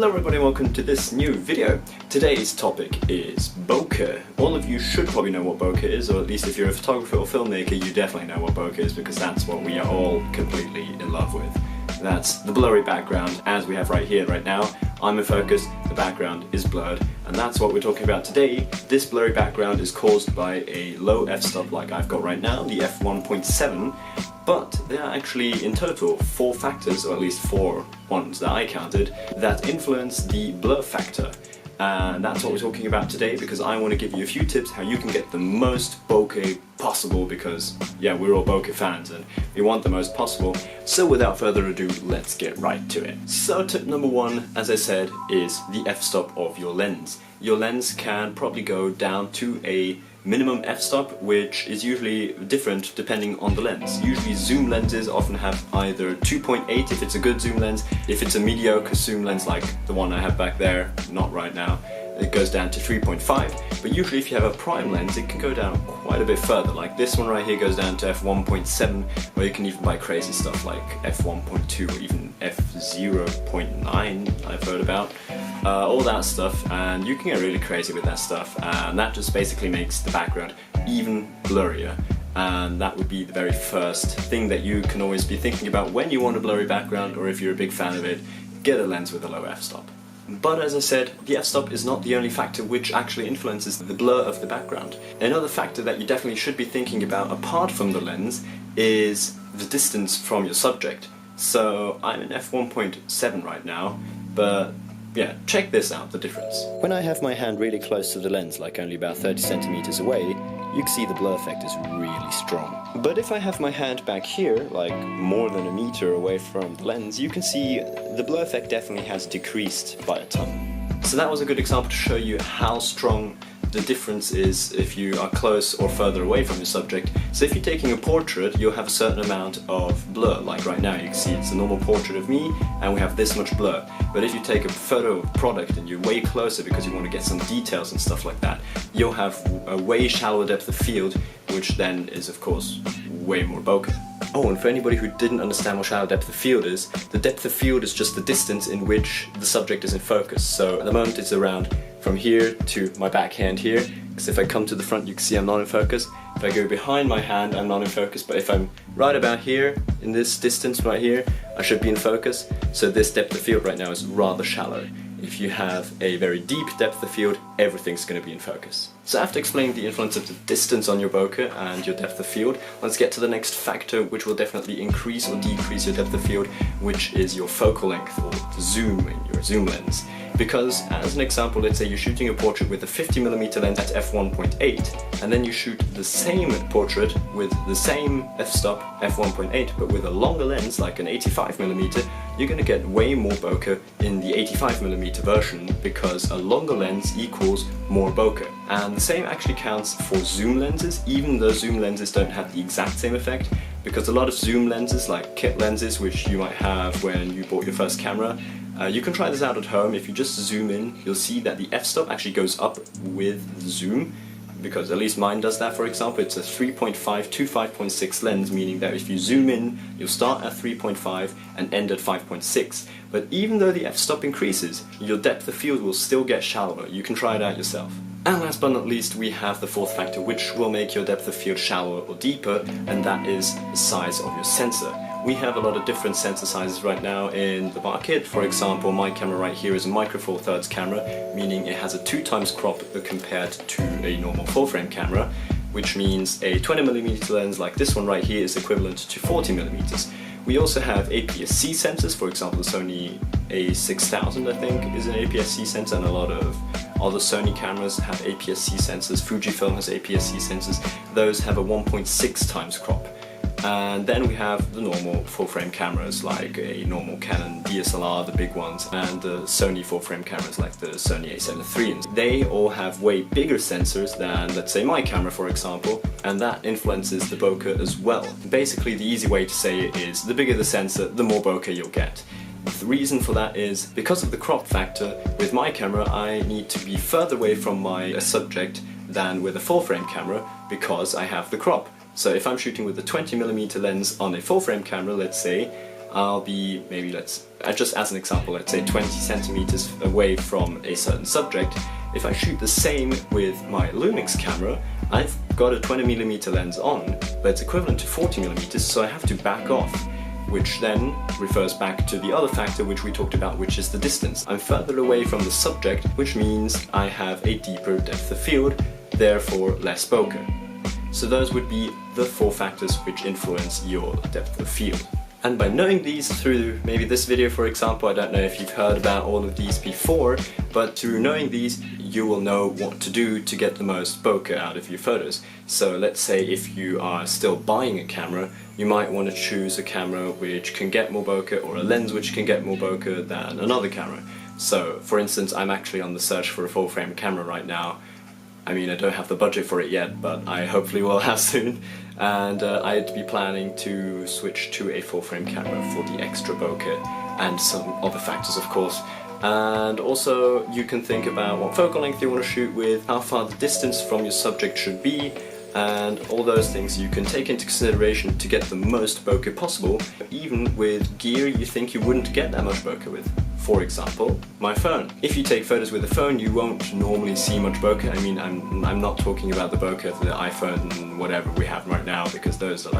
Hello everybody, welcome to this new video. Today's topic is bokeh. All of you should probably know what bokeh is, or at least if you're a photographer or filmmaker, you definitely know what bokeh is because that's what we are all completely in love with. That's the blurry background as we have right here, right now. I'm in focus, the background is blurred, and that's what we're talking about today. This blurry background is caused by a low f-stop like I've got right now, the f1.7, but there are actually in total 4 factors, or at least 4 ones that I counted, that influence the blur factor. And that's what we're talking about today because I want to give you a few tips how you can get the most bokeh possible because, yeah, we're all bokeh fans and we want the most possible. So without further ado, let's get right to it. So tip number 1, as I said, is the f-stop of your lens. Your lens can probably go down to a minimum f-stop, which is usually different depending on the lens. Usually zoom lenses often have either 2.8 if it's a good zoom lens. If it's a mediocre zoom lens like the one I have back there, not right now, it goes down to 3.5. But usually if you have a prime lens, it can go down quite a bit further. Like this one right here goes down to f1.7, or you can even buy crazy stuff like f1.2 or even f0.9 I've heard about. All that stuff, and you can get really crazy with that stuff, and that just basically makes the background even blurrier. And that would be the very first thing that you can always be thinking about when you want a blurry background, or if you're a big fan of it, get a lens with a low f-stop. But as I said, the f-stop is not the only factor which actually influences the blur of the background. Another factor that you definitely should be thinking about apart from the lens is the distance from your subject. So I'm in f1.7 right now, but yeah, check this out, the difference. When I have my hand really close to the lens, like only about 30 centimeters away, you can see the blur effect is really strong. But if I have my hand back here, like more than a meter away from the lens, you can see the blur effect definitely has decreased by a ton. So that was a good example to show you how strong the difference is if you are close or further away from your subject. So if you're taking a portrait, you'll have a certain amount of blur, like right now you can see it's a normal portrait of me and we have this much blur. But if you take a photo of a product and you're way closer because you want to get some details and stuff like that, you'll have a way shallower depth of field, which then is of course way more bokeh. Oh, and for anybody who didn't understand what shallow depth of field is, the depth of field is just the distance in which the subject is in focus. So at the moment it's around from here to my back hand here, because if I come to the front you can see I'm not in focus. If I go behind my hand I'm not in focus, but if I'm right about here, in this distance right here, I should be in focus. So this depth of field right now is rather shallow. If you have a very deep depth of field, everything's going to be in focus. So after explaining the influence of the distance on your bokeh and your depth of field, let's get to the next factor which will definitely increase or decrease your depth of field, which is your focal length or the zoom in your zoom lens. Because as an example, let's say you're shooting a portrait with a 50mm lens at f1.8 and then you shoot the same portrait with the same f-stop f1.8 but with a longer lens like an 85mm, you're going to get way more bokeh in the 85mm version because a longer lens equals more bokeh. And the same actually counts for zoom lenses, even though zoom lenses don't have the exact same effect, because a lot of zoom lenses, like kit lenses which you might have when you bought your first camera, you can try this out at home. If you just zoom in, you'll see that the f-stop actually goes up with the zoom, because at least mine does that. For example, it's a 3.5 to 5.6 lens, meaning that if you zoom in, you'll start at 3.5 and end at 5.6. But even though the f-stop increases, your depth of field will still get shallower. You can try it out yourself. And last but not least, we have the 4th factor which will make your depth of field shallower or deeper, and that is the size of your sensor. We have a lot of different sensor sizes right now in the market. For example, my camera right here is a micro four thirds camera, meaning it has a 2x crop compared to a normal full frame camera, which means a 20mm lens like this one right here is equivalent to 40mm. We also have APS-C sensors. For example, the Sony A6000 I think is an APS-C sensor, and a lot of other Sony cameras have APS-C sensors. Fujifilm has APS-C sensors. Those have a 1.6x crop. And then we have the normal full-frame cameras like a normal Canon DSLR, the big ones, and the Sony full-frame cameras like the Sony a7 III. They all have way bigger sensors than, let's say, my camera for example, and that influences the bokeh as well. Basically, the easy way to say it is the bigger the sensor, the more bokeh you'll get. The reason for that is because of the crop factor. With my camera I need to be further away from my subject than with a full-frame camera because I have the crop. So if I'm shooting with a 20mm lens on a full-frame camera, let's say, I'll be maybe, just as an example, let's say 20 centimeters away from a certain subject. If I shoot the same with my Lumix camera, I've got a 20mm lens on, but it's equivalent to 40mm, so I have to back off, which then refers back to the other factor which we talked about, which is the distance. I'm further away from the subject, which means I have a deeper depth of field, therefore less bokeh. So those would be the 4 factors which influence your depth of field. And by knowing these through maybe this video, for example, I don't know if you've heard about all of these before, but through knowing these, you will know what to do to get the most bokeh out of your photos. So let's say if you are still buying a camera, you might want to choose a camera which can get more bokeh, or a lens which can get more bokeh than another camera. So for instance, I'm actually on the search for a full frame camera right now. I mean, I don't have the budget for it yet, but I hopefully will have soon. And I'd be planning to switch to a full frame camera for the extra bokeh and some other factors, of course. And also you can think about what focal length you want to shoot with, how far the distance from your subject should be, and all those things you can take into consideration to get the most bokeh possible, even with gear you think you wouldn't get that much bokeh with. For example, my phone. If you take photos with a phone, you won't normally see much bokeh. I mean, I'm not talking about the bokeh of the iPhone and whatever we have right now, because those are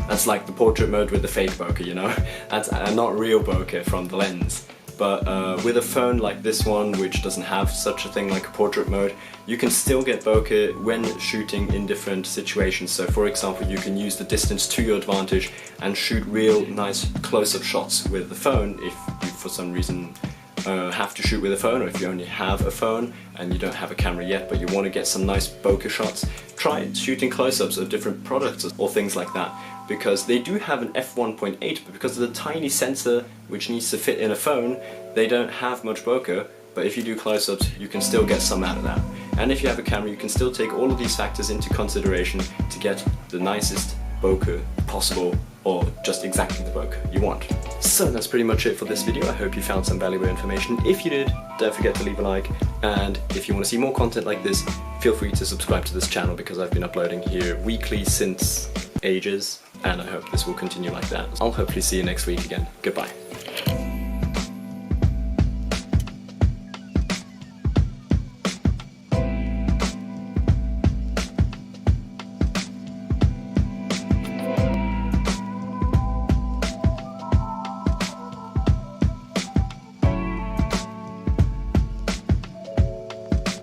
that's like the portrait mode with the fake bokeh, you know? That's not real bokeh from the lens. But with a phone like this one, which doesn't have such a thing like a portrait mode, you can still get bokeh when shooting in different situations. So for example, you can use the distance to your advantage and shoot real nice close-up shots with the phone if you for some reason have to shoot with a phone, or if you only have a phone and you don't have a camera yet but you want to get some nice bokeh shots. Try shooting close-ups of different products or things like that, because they do have an f1.8, but because of the tiny sensor which needs to fit in a phone, they don't have much bokeh. But if you do close-ups, you can still get some out of that. And if you have a camera, you can still take all of these factors into consideration to get the nicest bokeh possible, or just exactly the bokeh you want. So that's pretty much it for this video. I hope you found some valuable information. If you did, don't forget to leave a like, and if you want to see more content like this, feel free to subscribe to this channel, because I've been uploading here weekly since ages, and I hope this will continue like that. I'll hopefully see you next week again. Goodbye.